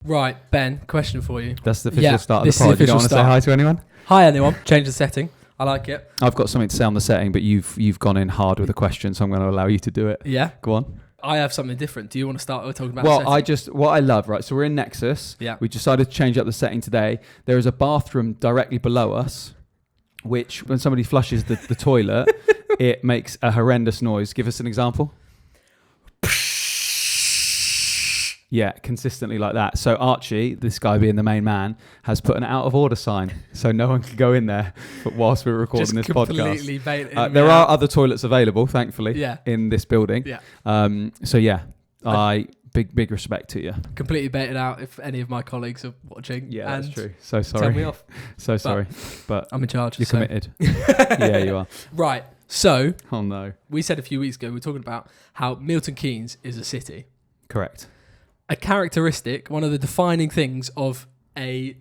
Right, Ben, question for you. That's the official start of the pod. You don't want to say hi to anyone? Hi, anyone. Change the setting. I like it. I've got something to say on the setting, but you've gone in hard with a question, so I'm going to allow you to do it. Yeah. Go on. I have something different. Do you want to start talking about the setting? What I love, right, so we're in Nexus. Yeah. We decided to change up the setting today. There is a bathroom directly below us, which when somebody flushes the toilet, it makes a horrendous noise. Give us an example. Yeah, consistently like that. So Archie, this guy being the main man, has put an out of order sign so no one can go in there whilst we're recording this podcast. There are other toilets available, thankfully, in this building. Yeah. Big respect to you. Completely baited out if any of my colleagues are watching. Yeah, that's true. So sorry. Tell me off. So sorry. But I'm in charge. You're committed. Yeah, you are. Right. So, oh no. We said a few weeks ago, we were talking about how Milton Keynes is a city. Correct. A characteristic, one of the defining things of a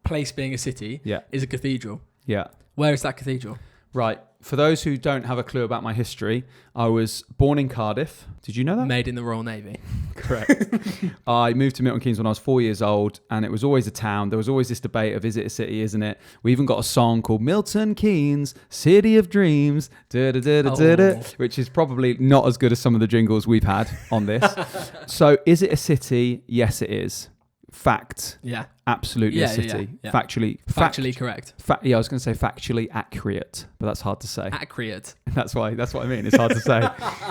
place being a city is a cathedral. Yeah. Where is that cathedral? Right. For those who don't have a clue about my history, I was born in Cardiff. Did you know that? Made in the Royal Navy. Correct. I moved to Milton Keynes when I was 4 years old, and it was always a town. There was always this debate of, is it a city, isn't it? We even got a song called Milton Keynes, City of Dreams, which is probably not as good as some of the jingles we've had on this. So is it a city? Yes, it is. Fact. Yeah. Absolutely a city. Yeah. Factually correct. I was going to say factually accurate, but that's hard to say. Accurate. That's what I mean. It's hard to say.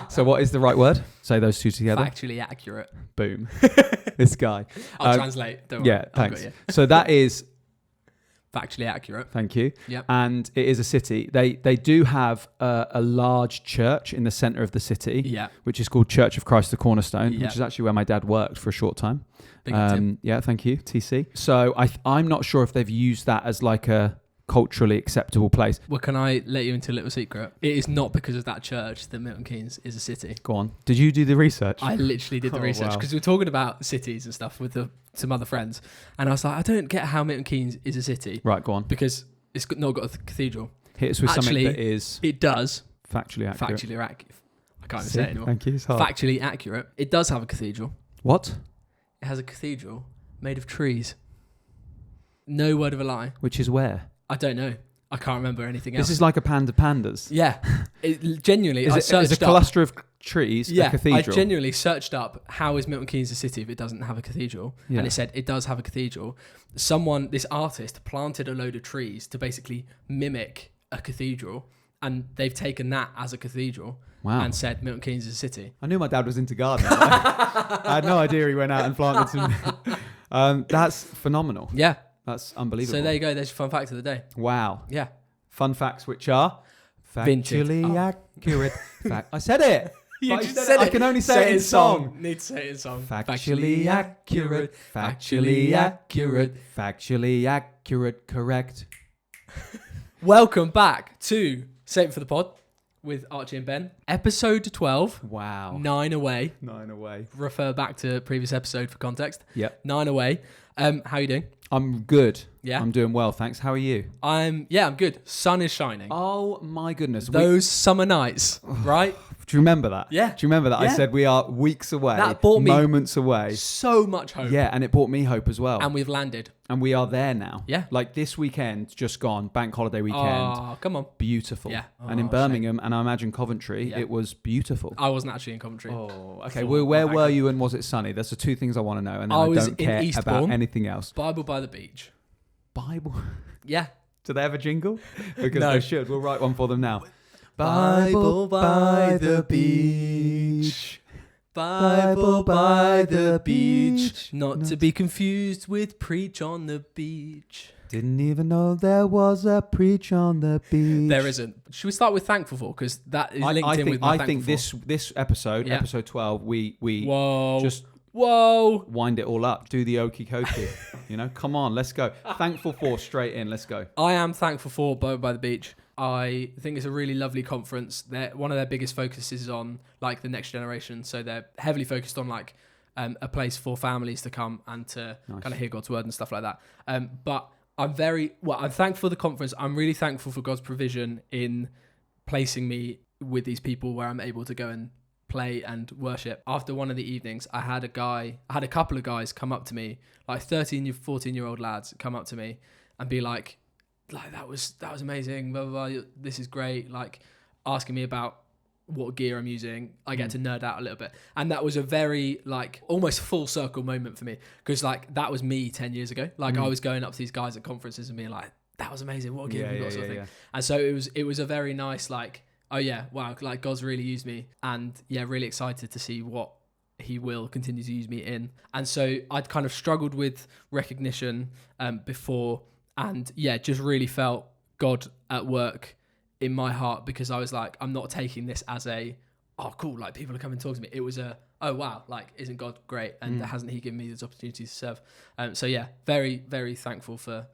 So what is the right word? Say those two together. Factually accurate. Boom. This guy. I'll translate. Don't worry. Yeah, thanks. So that is factually accurate. Thank you. Yep. And it is a city. They do have a large church in the centre of the city, which is called Church of Christ the Cornerstone, which is actually where my dad worked for a short time. Yeah, thank you, TC. So I'm not sure if they've used that as like a culturally acceptable place. Well, can I let you into a little secret? It is not because of that church that Milton Keynes is a city. Go on. Did you do the research? I literally did the research because we were talking about cities and stuff with some other friends, and I was like, I don't get how Milton Keynes is a city. Right, go on. Because it's not got a cathedral. Hit us with something that is... It does. Factually accurate. Factually accurate. I can't even say it anymore. Thank you, it's hard. Factually accurate. It does have a cathedral. What? It has a cathedral made of trees. No word of a lie. Which is where? I don't know. I can't remember anything else. This is like a pandas. Yeah. It genuinely, is a cluster of trees a cathedral? I genuinely searched up how is Milton Keynes a city if it doesn't have a cathedral. Yeah. And it said it does have a cathedral. This artist planted a load of trees to basically mimic a cathedral, and they've taken that as a cathedral. Wow. And said Milton Keynes is a city. I knew my dad was into gardening. I had no idea he went out and planted some... that's phenomenal. Yeah. That's unbelievable. So there you go. There's your fun fact of the day. Wow. Yeah. Fun facts which are factually accurate. I said it. You just said it. I can only say it in song. Need to say it in song. Factually accurate. Factually accurate. Factually accurate. Correct. Welcome back to Save It for the Pod with Archie and Ben. Episode 12. Wow. 9 away. 9 away. Refer back to previous episode for context. Yep. 9 away. How are you doing? I'm good. Yeah. I'm doing well, thanks. How are you? I'm good. Sun is shining. Oh my goodness. Those summer nights, right? Do you remember that? Yeah. Do you remember that? Yeah. I said we are weeks away. That brought me moments away. So much hope. Yeah, and it brought me hope as well. And we've landed. And we are there now. Yeah. Like this weekend, just gone, bank holiday weekend. Oh, come on. Beautiful. Yeah. And in Birmingham, and I imagine Coventry, it was beautiful. I wasn't actually in Coventry. Oh, okay. Well, where were you and was it sunny? That's the two things I want to know. And then I don't care about anything else. Bible by the beach. Bible? Yeah. Do they have a jingle? Because no. They should. We'll write one for them now. Bible by the beach. Bible by the beach. Not to be confused with preach on the beach. Didn't even know there was a preach on the beach. There isn't. Should we start with thankful for? Because that is linked in with my I think this episode, episode 12, we just wind it all up. Do the okie dokie. Come on, let's go. Thankful for straight in. Let's go. I am thankful for Bible by the Beach. I think it's a really lovely conference. One of their biggest focuses is on like the next generation. So they're heavily focused on like a place for families to come and to kind of hear God's word and stuff like that. But I'm thankful for the conference. I'm really thankful for God's provision in placing me with these people where I'm able to go and play and worship. After one of the evenings, I had a couple of guys come up to me, like 13, 14-year-old lads come up to me and be like that was amazing, blah, blah, blah, this is great, like asking me about what gear I'm using. I get to nerd out a little bit, and that was a very like almost full circle moment for me, because like that was me 10 years ago. Like I was going up to these guys at conferences and being like, that was amazing, what gear have you got, sort of thing. And so it was a very nice like, oh yeah, wow, like God's really used me, and yeah, really excited to see what he will continue to use me in. And so I'd kind of struggled with recognition before, and yeah, just really felt God at work in my heart, because I was like, I'm not taking this as a, oh cool, like people are coming to talk to me. It was a, oh wow, like isn't God great, and hasn't he given me this opportunity to serve? So yeah, very, very thankful for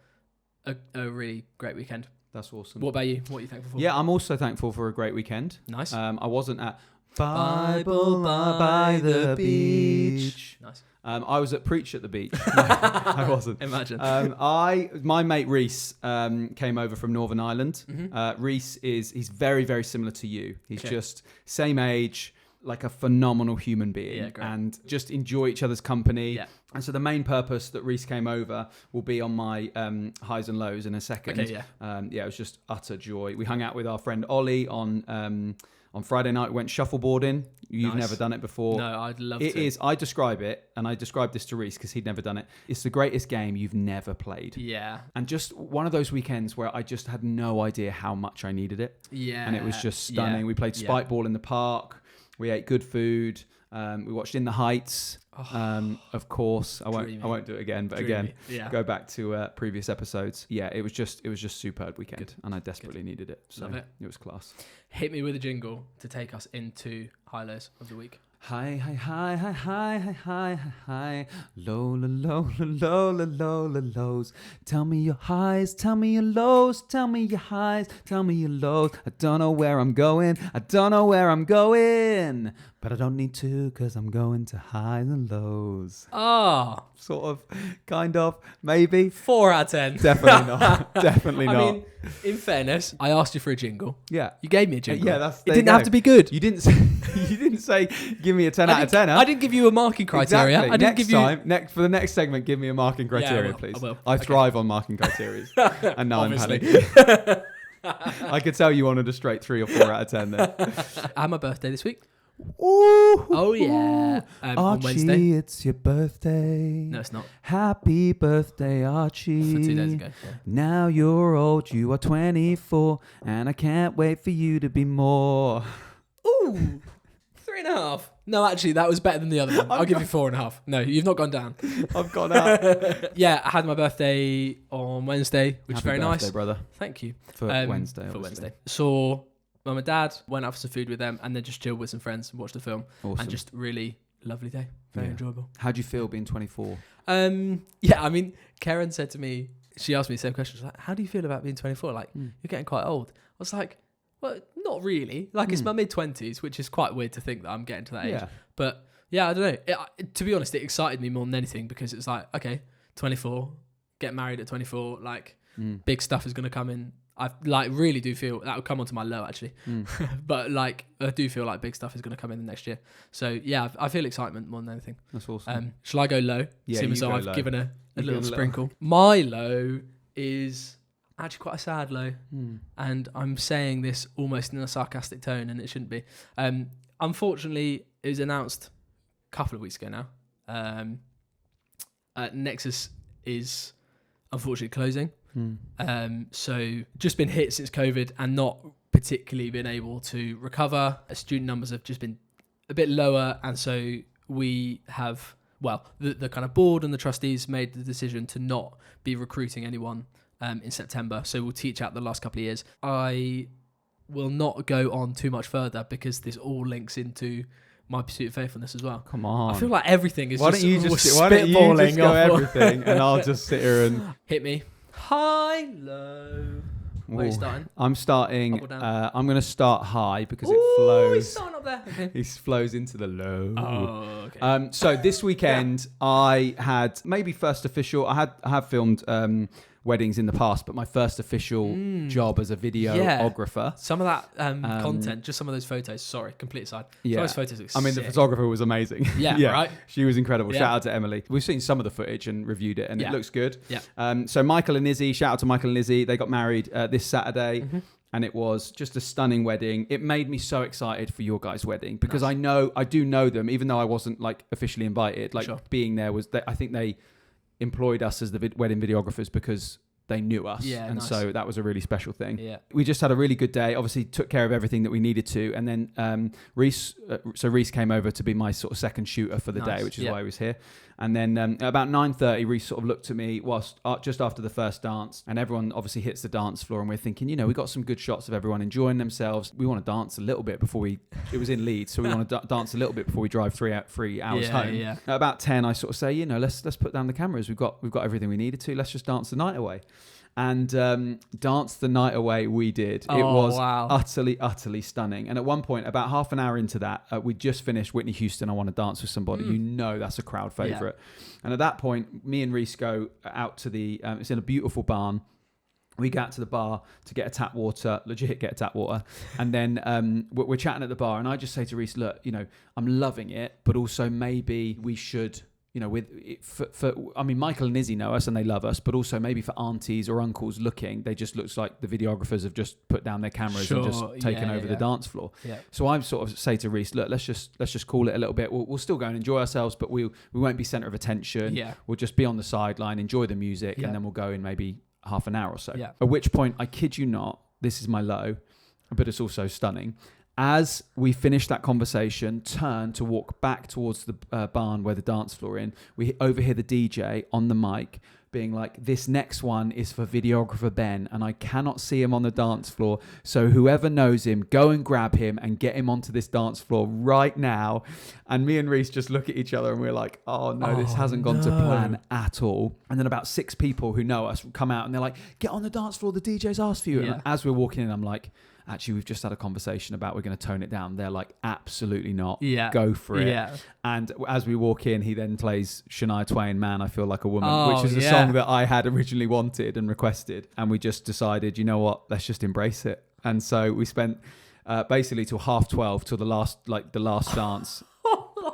a really great weekend. That's awesome. What about you? What are you thankful for? Yeah, I'm also thankful for a great weekend. Nice. I wasn't at Bible by the beach. Nice. I was at Preach at the Beach. No, I wasn't. Imagine. My mate Reese came over from Northern Ireland. Reese he's very, very similar to you. He's just same age, like a phenomenal human being, and just enjoy each other's company. Yeah. And so the main purpose that Reese came over will be on my highs and lows in a second. Okay, yeah. It was just utter joy. We hung out with our friend Ollie on Friday night. We went shuffleboarding. You've never done it before. No, I'd love to. It is. I describe it, and I described this to Reese because he'd never done it. It's the greatest game you've never played. Yeah. And just one of those weekends where I just had no idea how much I needed it. Yeah. And it was just stunning. Yeah. We played spike ball in the park. We ate good food. We watched In the Heights. Of course, I won't do it again. But again, go back to previous episodes. Yeah, it was just superb weekend, and I desperately needed it. So love it. It was class. Hit me with a jingle to take us into high-lows of the week. High, high, high, high, high, high, high, high, low, low, low, low, low, low, lows. Tell me your highs, tell me your lows, tell me your highs, tell me your lows. I don't know where I'm going, but I don't need to, because I'm going to highs and lows. Ah. Sort of, kind of, maybe. 4 out of 10. Definitely not. Definitely not. I mean, in fairness, I asked you for a jingle. Yeah. You gave me a jingle. Yeah, it didn't have to be good. You didn't say give me a 10 out of 10. Huh? I didn't give you a marking criteria. Exactly. I didn't give you... For the next segment, give me a marking criteria, please. I will. I thrive on marking criteria. And now I'm panicking. I could tell you wanted a straight 3 or 4 out of 10 there. I had my birthday this week. Ooh, oh yeah. Archie, on Wednesday. It's your birthday. No, it's not. Happy birthday, Archie. For 2 days ago. Yeah. Now you're old, you are 24, and I can't wait for you to be more. Ooh, 3.5. No, actually, that was better than the other one. I'll give you 4.5. No, you've not gone down. I've gone out. Yeah, I had my birthday on Wednesday, which is very nice. Happy birthday, brother. Thank you. For Wednesday, obviously. For Wednesday. Saw Mum and Dad, went out for some food with them, and then just chilled with some friends and watched the film. Awesome. And just really lovely day. Very enjoyable. How do you feel being 24? Yeah, I mean, Karen said to me, she asked me the same question. She's like, how do you feel about being 24? Like, you're getting quite old. I was like, well, not really. Like, it's my mid-20s, which is quite weird to think that I'm getting to that age. Yeah. But, yeah, I don't know. To be honest, it excited me more than anything, because it's like, okay, 24, get married at 24, like, big stuff is going to come in. I like really do feel that will come onto my low actually, but like I do feel like big stuff is going to come in the next year. So yeah, I feel excitement more than anything. That's awesome. Shall I go low? Yeah, Seeing as though I've low. given a little sprinkle. My low is actually quite a sad low, and I'm saying this almost in a sarcastic tone, and it shouldn't be. Unfortunately, it was announced a couple of weeks ago now. Nexus is unfortunately closing. So just been hit since COVID and not particularly been able to recover. Student numbers have just been a bit lower, and so we have, well, the kind of board and the trustees made the decision to not be recruiting anyone in September. So we'll teach out the last couple of years. I will not go on too much further because this all links into my pursuit of faithfulness as well. Come on. I feel like everything is why don't you just go everything and I'll just sit here and... Hit me. High, low. Where are you starting? I'm starting... I'm going to start high because it Ooh, flows... he's starting up there. Okay. It flows into the low. Oh, okay. So this weekend I had maybe first official... I have filmed weddings in the past, but my first official job as a videographer. Some of that content, just some of those photos. Sorry, complete aside. Yeah. Some of those photos look I mean, sick. the photographer was amazing. Yeah, right. She was incredible. Yeah. Shout out to Emily. We've seen some of the footage and reviewed it, and it looks good. Yeah. So Michael and Izzy, shout out to Michael and Izzy. They got married this Saturday. Mm-hmm. And it was just a stunning wedding. It made me so excited for your guys' wedding because I do know them, even though I wasn't like officially invited. Like being there was, I think they employed us as the wedding videographers because they knew us. Yeah, and nice. so that was a really special thing. Yeah. We just had a really good day. Obviously took care of everything that we needed to. And then Reese came over to be my sort of second shooter for the day, which is why I was here. And then at about 9:30, Reese sort of looked at me whilst just after the first dance, and everyone obviously hits the dance floor, and we're thinking, we got some good shots of everyone enjoying themselves. We want to dance a little bit before it was in Leeds, so we want to dance a little bit before we drive 3 hours home. Yeah. At about 10, I sort of say, let's put down the cameras. We've got everything we needed to. Let's just dance the night away. And dance the night away we did. It was utterly stunning. And at one point, about half an hour into that, we just finished Whitney Houston, I Want to Dance with Somebody. That's a crowd favourite. And at that point, me and Reese go out to it's in a beautiful barn. We go out to the bar to get a tap water, legit get a tap water. And then we're chatting at the bar, and I just say to Reese, look, I'm loving it, but also maybe we should... Michael and Izzy know us and they love us, but also maybe for aunties or uncles looking, they just looks like the videographers have just put down their cameras and just taken over the dance floor. Yeah. So I sort of say to Reese, look, let's just call it a little bit. We'll still go and enjoy ourselves, but we won't be centre of attention. Yeah. We'll just be on the sideline, enjoy the music, and then we'll go in maybe half an hour or so. Yeah. At which point, I kid you not, this is my low, but it's also stunning. As we finish that conversation, turn to walk back towards the barn where the dance floor in, we overhear the DJ on the mic being like, this next one is for videographer Ben, and I cannot see him on the dance floor, so whoever knows him, go and grab him and get him onto this dance floor right now. And me and Reese just look at each other and we're like, oh no, this hasn't gone to plan at all. And then about 6 people who know us come out and they're like, get on the dance floor, the DJ's asked for you. And as we're walking in, I'm like, actually, we've just had a conversation about we're going to tone it down. They're like, absolutely not. Yeah. Go for it. Yeah. And as we walk in, he then plays Shania Twain, Man, I Feel Like a Woman, which is a song that I had originally wanted and requested. And we just decided, you know what, let's just embrace it. And so we spent basically till 12:30 till the last dance,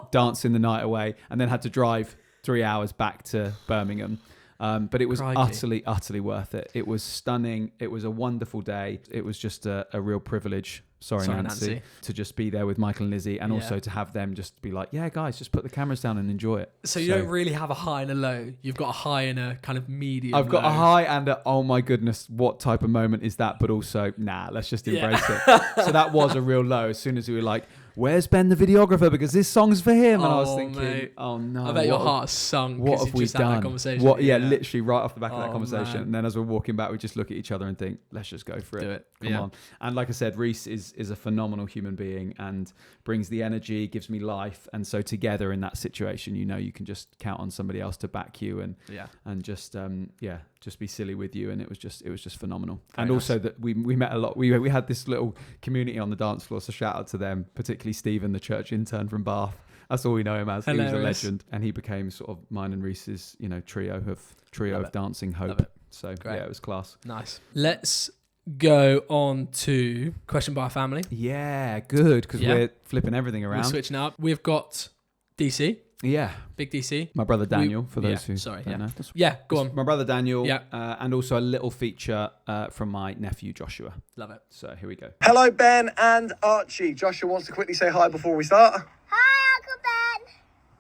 dancing the night away, and then had to drive 3 hours back to Birmingham. But it was utterly worth it. It was stunning. It was a wonderful day. It was just a real privilege. Sorry, Nancy, to just be there with Michael and Lizzie, and also to have them just be like, yeah, guys, just put the cameras down and enjoy it. So you don't really have a high and a low. You've got a high and a kind of medium. I've got a high and a, oh my goodness, what type of moment is that? But also, let's just embrace it. So that was a real low. As soon as we were like, where's Ben the videographer? Because this song's for him. And I was thinking, mate. Oh no. I bet your heart sunk. What have we just done? Had that conversation. Literally right off the back of that conversation. Man. And then as we're walking back, we just look at each other and think, let's just go for it. Do it. Come on. And like I said, Reese is a phenomenal human being and brings the energy, gives me life. And so together in that situation, you can just count on somebody else to back you and just be silly with you. And it was just phenomenal. Very nice. Also that we met a lot. We had this little community on the dance floor. So shout out to them, particularly Stephen, the church intern from Bath. That's all we know him as. Hilarious. He was a legend, and he became sort of mine and Reese's, trio of dancing hope. So it was class. Nice. Let's go on to question by our family. Yeah, good, because we're flipping everything around. We're switching up. We've got DC. Yeah. Big DC. My brother Daniel, for those who don't know. Yeah, go on. My brother Daniel, and also a little feature from my nephew Joshua. Love it. So here we go. Hello, Ben and Archie. Joshua wants to quickly say hi before we start. Hi, Uncle Ben.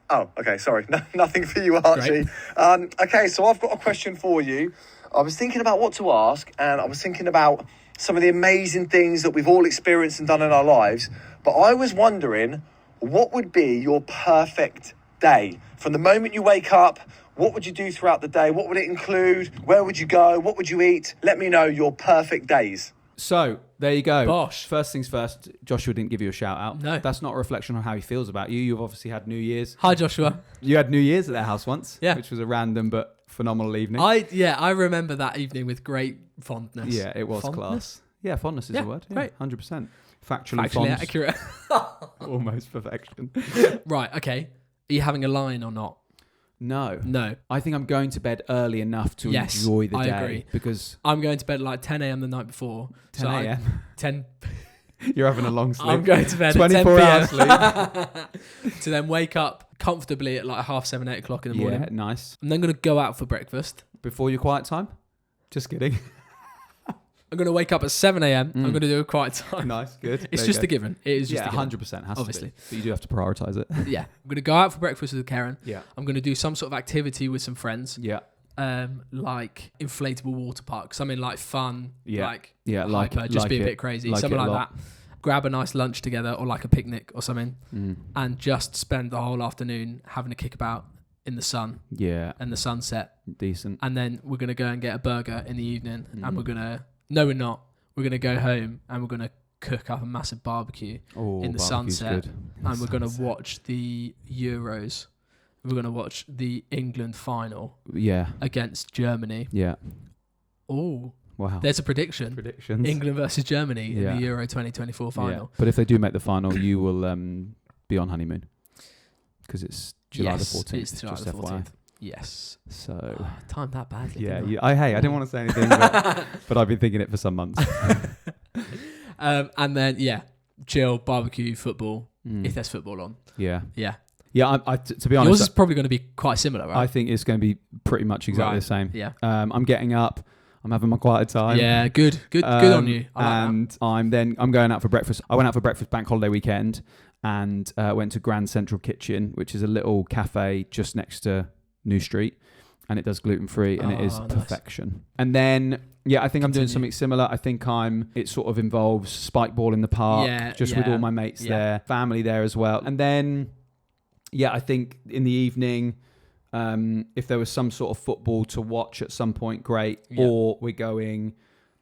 Oh, okay, sorry. Nothing for you, Archie. Okay, so I've got a question for you. I was thinking about what to ask, and I was thinking about some of the amazing things that we've all experienced and done in our lives. But I was wondering, what would be your perfect day? From the moment you wake up, what would you do throughout the day? What would it include? Where would you go? What would you eat? Let me know your perfect days. So, there you go. Bosh. First things first, Joshua didn't give you a shout out. No. That's not a reflection on how he feels about you. You've obviously had New Year's. Hi, Joshua. You had New Year's at their house once, which was a random but phenomenal evening. I remember that evening with great fondness. Yeah, it was class. Yeah, fondness is a word. Great. 100%. Factually accurate. Almost perfection. Right, okay. Are you having a line or not? No. I think I'm going to bed early enough to Yes, enjoy the I day. agree. Because I'm going to bed at like 10 a.m. the night before. 10 a.m. 10. You're having a long sleep. I'm going to bed 24 at 10 hours p.m. to then wake up comfortably at like 7:30, 8 o'clock in the morning. Yeah, nice. I'm then going to go out for breakfast. Before your quiet time? Just kidding. I'm going to wake up at 7 a.m. I'm going to do a quiet time. Nice, good. It's There just you a go. given. It is just Yeah, a given. 100% has Obviously. to be. But you do have to prioritise it. Yeah. I'm going to go out for breakfast with Karen. Yeah. I'm going to do some sort of activity with some friends. Yeah. Like inflatable water park. Something like fun. Yeah. Like Yeah, like hyper, it. just like be a it. bit crazy. Like Something it a like lot. that. Grab a nice lunch together or like a picnic or something. And just spend the whole afternoon having a kickabout in the sun Yeah. and the sunset. Decent. And then we're going to go and get a burger in the evening. And we're going to... No, we're not. We're going to go home and we're going to cook up a massive barbecue Oh, in the barbecue's sunset. good. And we're going to watch the Euros. We're going to watch the England final Yeah. against Germany. Yeah. Oh, Wow. there's a prediction. Predictions. England versus Germany in Yeah. the Euro 2024 final. Yeah. But if they do make the final, you will be on honeymoon. Because it's July Yes, the 14th. it's July just the FYI. 14th. Yes. So... Timed that badly. Yeah, didn't I didn't want to say anything, but I've been thinking it for some months. And then, chill, barbecue, football, if there's football on. Yeah. Yeah. Yeah, to be Yours honest, is probably going to be quite similar, right? I think it's going to be pretty much exactly Right. the same. Yeah. I'm getting up. I'm having my quiet time. Yeah, good on you. I like that. And I'm going out for breakfast. I went out for breakfast bank holiday weekend and went to Grand Central Kitchen, which is a little cafe just next to New Street. And it does gluten-free and it is nice. perfection. And then, I think I'm doing Continue. something similar. I think it sort of involves spike ball in the park, just with all my mates there, family there as well. And then, I think in the evening, if there was some sort of football to watch at some point, great. Yeah. Or we're going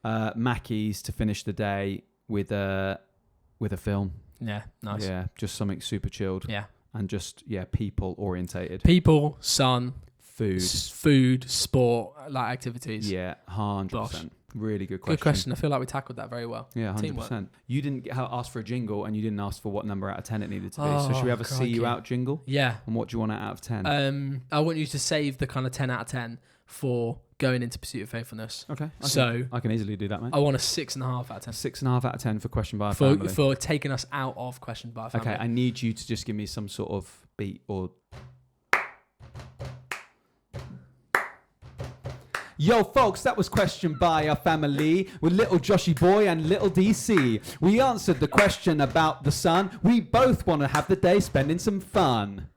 Mackey's to finish the day with a film. Yeah, nice. Yeah, just something super chilled. Yeah. And just, people orientated. People, sun, Food. sport, like activities. Yeah, 100%. Gosh. Really good question. Good question. I feel like we tackled that very well. Yeah, 100%. Teamwork. You didn't ask for a jingle and you didn't ask for what number out of 10 it needed to be. So should we have a see crikey. you out jingle? Yeah. And what do you want out of 10? I want you to save the kind of 10 out of 10 for going into Pursuit of Faithfulness. Okay. So I can easily do that, mate. I want a 6.5 out of 10 6.5 out of 10 for Questioned by a Family. for taking us out of Questioned by a Family. Okay, I need you to just give me some sort of beat or... Yo, folks, that was Questioned by a Family with little Joshy Boy and little DC. We answered the question about the sun. We both want to have the day spending some fun.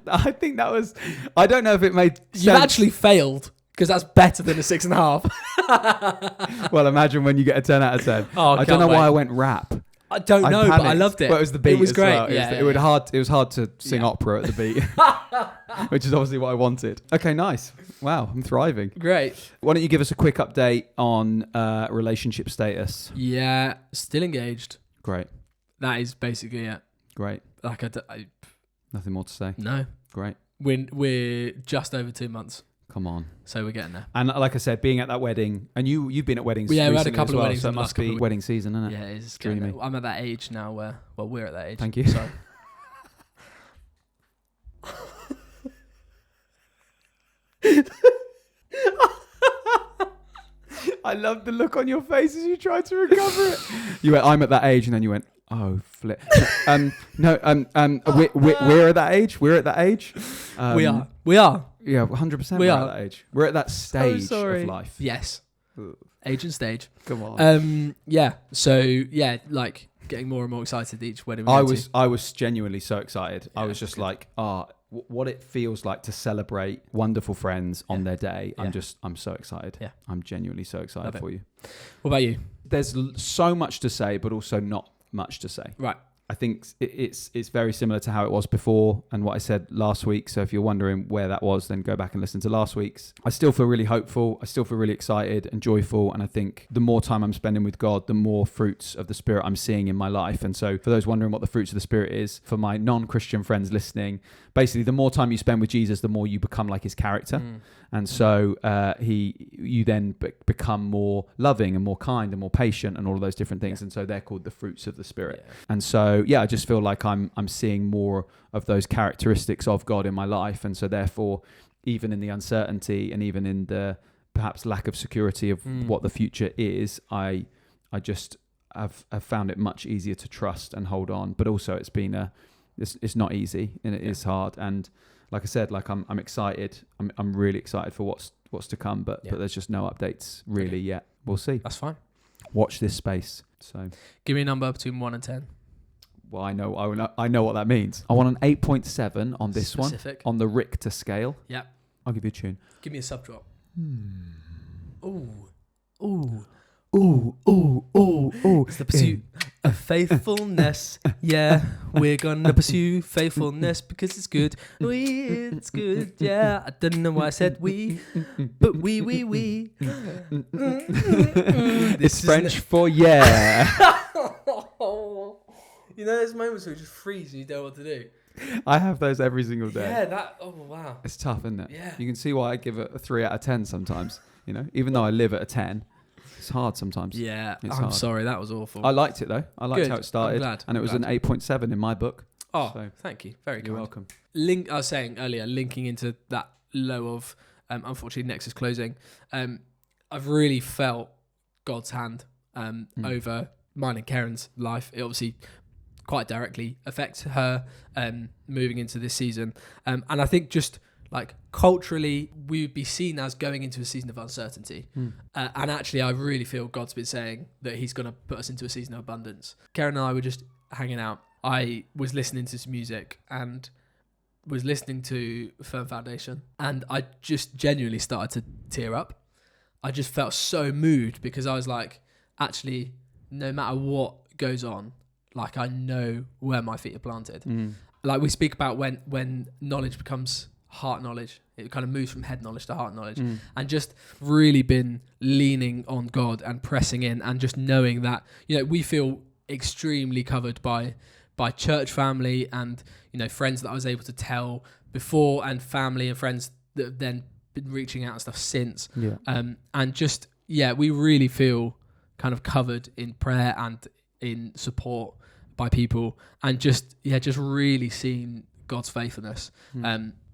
I think that was... I don't know if it made sense. You've actually failed, because that's better than a 6.5. Well, imagine when you get a 10 out of 10. Oh, I don't know why I went rap. I don't know, but I panicked. loved it. Well, it was the beat. It was as great. well. It was hard to sing opera at the beat, which is obviously what I wanted. Okay, nice. Wow, I'm thriving. Great. Why don't you give us a quick update on relationship status? Yeah, still engaged. Great. That is basically it. Great. Like Nothing more to say. no, Great. we're just over 2 months, Come on. so we're getting there. And like I said, being at that wedding, and you've been at weddings. Yeah, we had a recently couple as well, of weddings So in it the last must couple be of weeks. wedding season, isn't it? Yeah, it's getting Dreamy. there. I'm at that age now where, we're at that age. Thank you. So. I love the look on your face as you tried to recover it. You went, I'm at that age, and then you went, oh, flip. We're at that age. We're at that age. We are. Yeah, 100%. We We're are. at that age. We're at that stage sorry. of life. Yes. Age and stage. Come on. Yeah. So yeah, like getting more and more excited each wedding. We I go was genuinely so excited. I Yeah, was just good. like, what it feels like to celebrate wonderful friends on their day. Yeah. I'm so excited. Yeah. I'm genuinely so excited Love it. for you. to. What about you? There's so much to say, but also not much to say. Right. I think it's very similar to how it was before and what I said last week. So if you're wondering where that was, then go back and listen to last week's. I still feel really hopeful. I still feel really excited and joyful. And I think the more time I'm spending with God, the more fruits of the Spirit I'm seeing in my life. And so for those wondering what the fruits of the Spirit is, for my non-Christian friends listening, basically the more time you spend with Jesus, the more you become like his character. And so you then become more loving and more kind and more patient and all of those different things. And so they're called the fruits of the Spirit. Yeah. And so, I just feel like I'm seeing more of those characteristics of God in my life. And so therefore, even in the uncertainty and even in the perhaps lack of security of what the future is, I just have found it much easier to trust and hold on. But also it's not easy, and it is hard. And like I said, like I'm excited. I'm really excited for what's to come, but there's just no updates really yet. We'll see. That's fine. Watch this space. So give me a number between 1 and 10. Well, I know what that means. I want an 8.7 on this Specific. one on the Richter scale. Yeah. I'll give you a tune. Give me a sub drop. Ooh. Ooh. Ooh, ooh, ooh, ooh. It's the pursuit of faithfulness. Yeah, we're gonna pursue faithfulness because it's good. It's good. Yeah, I don't know why I said we, but we. It's French for yeah. You know, there's moments where you just freeze and you don't know what to do. I have those every single day. Yeah, oh wow. It's tough, isn't it? Yeah. You can see why I give it a 3 out of 10 sometimes. You know, even though I live at a 10. It's hard sometimes. Yeah, it's I'm hard. sorry, that was awful. I liked it though. I liked Good. how it started. I'm glad. And it was an 8.7 in my book. Oh, so thank you. Very you're kind. welcome. I was saying earlier, linking into that low of, unfortunately, Nexus closing, I've really felt God's hand over mine and Karen's life. It obviously quite directly affects her moving into this season. And I think just like culturally, we would be seen as going into a season of uncertainty. And actually, I really feel God's been saying that he's going to put us into a season of abundance. Karen and I were just hanging out. I was listening to some music and was listening to Firm Foundation. And I just genuinely started to tear up. I just felt so moved because I was like, actually, no matter what goes on, like I know where my feet are planted. Like we speak about when knowledge becomes heart knowledge, it kind of moves from head knowledge to heart knowledge, and just really been leaning on God and pressing in and just knowing that, you know, we feel extremely covered by church family and, you know, friends that I was able to tell before and family and friends that have then been reaching out and stuff since. And just, we really feel kind of covered in prayer and in support by people, and just really seeing God's faithfulness,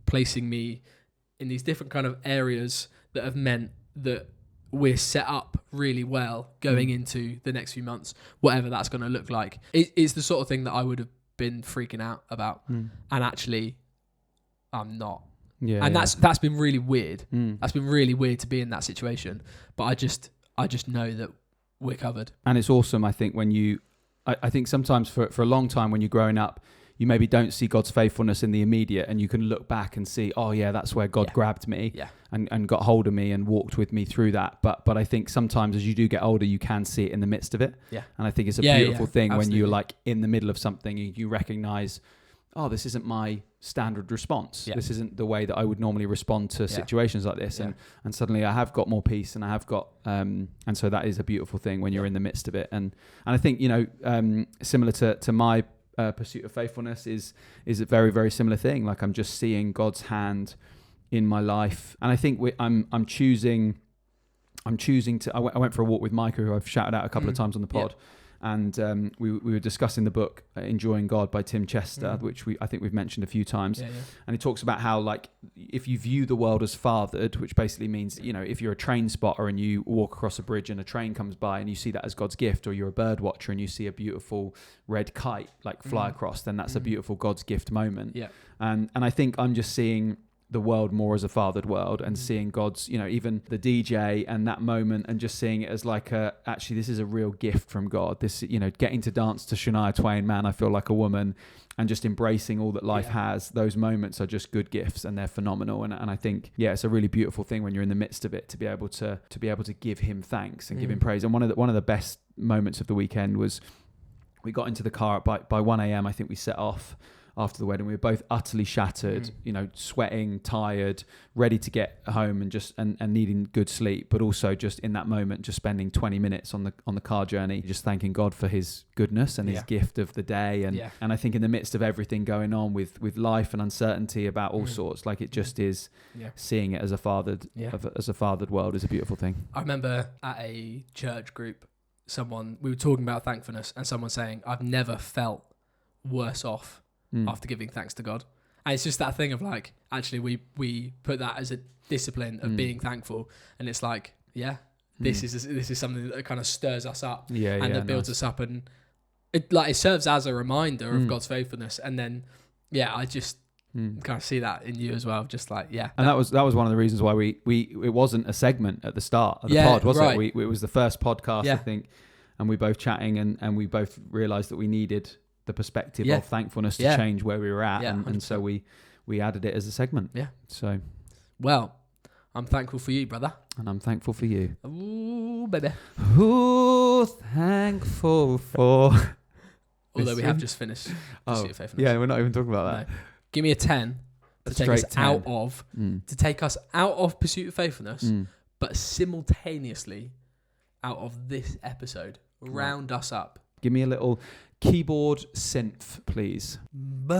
placing me in these different kind of areas that have meant that we're set up really well going into the next few months, whatever that's going to look like. It's the sort of thing that I would have been freaking out about, and actually I'm not. That's been really weird. That's been really weird to be in that situation, but I just know that we're covered. And it's awesome, I think, when I think sometimes for a long time when you're growing up, you maybe don't see God's faithfulness in the immediate, and you can look back and see, oh yeah, that's where God grabbed me and got hold of me and walked with me through that. But I think sometimes as you do get older, you can see it in the midst of it. And I think it's a beautiful thing absolutely. When you're like in the middle of something, you recognize, oh, this isn't my standard response. This isn't the way that I would normally respond to situations like this. And suddenly I have got more peace, and I have got, and so that is a beautiful thing when you're in the midst of it. And I think, you know, similar to my pursuit of faithfulness is a very, very similar thing. Like I'm just seeing God's hand in my life. And I think I'm choosing to, I went for a walk with Micah, who I've shouted out a couple of times on the pod. And we were discussing the book Enjoying God by Tim Chester, which I think we've mentioned a few times. And he talks about how, like, if you view the world as fathered, which basically means, you know, if you're a train spotter and you walk across a bridge and a train comes by and you see that as God's gift, or you're a bird watcher and you see a beautiful red kite like fly across, then that's a beautiful God's gift moment. And I think I'm just seeing the world more as a fathered world, and seeing God's, you know, even the DJ and that moment, and just seeing it as like actually this is a real gift from God. This, you know, getting to dance to Shania Twain, Man, I Feel Like a Woman, and just embracing all that life has. Those moments are just good gifts, and they're phenomenal. And I think, it's a really beautiful thing when you're in the midst of it to be able to give him thanks and give him praise. And one of the best moments of the weekend was we got into the car by 1 a.m. I think we set off after the wedding. We were both utterly shattered, you know, sweating, tired, ready to get home, and just and needing good sleep, but also just in that moment, just spending 20 minutes on the car journey, just thanking God for his goodness and his gift of the day. And I think in the midst of everything going on with life and uncertainty about all sorts, like it just is seeing it as a fathered world is a beautiful thing. I remember at a church group, we were talking about thankfulness, and someone saying, I've never felt worse off after giving thanks to God. And it's just that thing of like, actually, we put that as a discipline of being thankful, and it's like, this is something that kind of stirs us up, and that builds us up, and it serves as a reminder of God's faithfulness. And then, I just kind of see that in you as well, just like And that was one of the reasons why we it wasn't a segment at the start of the pod, was it? It was the first podcast, I think, and we both chatting, and we both realised that we needed the perspective of thankfulness to change where we were at, and so we added it as a segment. So, well, I'm thankful for you, brother, and I'm thankful for you. Ooh, baby. Ooh, thankful for. Although we have just finished Pursuit of Faithfulness. Yeah, we're not even talking about that. No. Give me a 10 to take us out of Pursuit of Faithfulness, but simultaneously out of this episode. Round us up. Give me a little keyboard synth, please. Ba,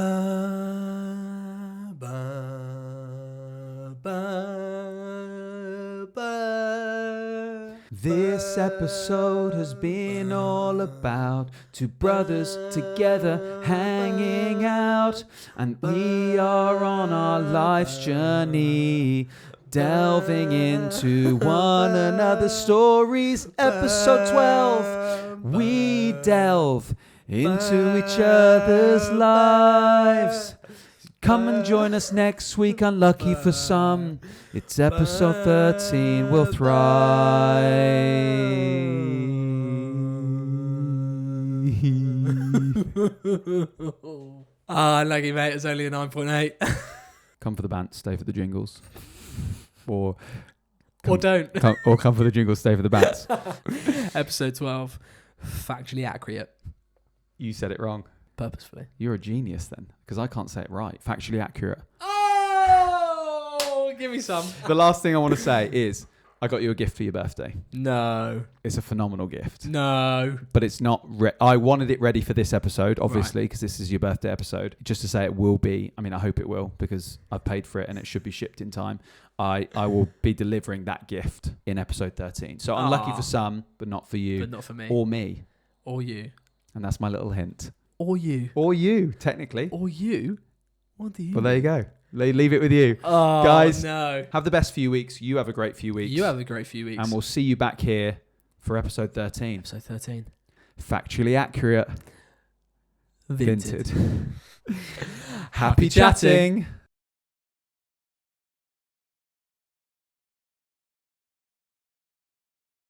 ba, ba, ba. This episode has been all about two brothers together hanging out, and we are on our life's journey, delving into one another's stories. Episode 12, we delve into each other's lives. Come and join us next week. Unlucky for some, it's episode 13. We'll thrive. Unlucky, mate. It's only a 9.8. Come for the bant, stay for the jingles. Or don't. Come for the jingles, stay for the bats. Episode 12, factually accurate. You said it wrong. Purposefully. You're a genius then, because I can't say it right. Factually accurate. Oh, give me some. The last thing I want to say is I got you a gift for your birthday. No. It's a phenomenal gift. No. But it's not... I wanted it ready for this episode, obviously, because this is your birthday episode. Just to say it will be... I mean, I hope it will, because I've paid for it and it should be shipped in time. I will be delivering that gift in episode 13. So unlucky for some, but not for you. But not for me. Or me. Or you. And that's my little hint. Or you. Or you, technically. Or you? What do you Well, there you go. Leave it with you. Oh, guys, no. Have the best few weeks. You have a great few weeks. You have a great few weeks. And we'll see you back here for episode 13. Episode 13. Factually accurate. Vinted. Happy chatting.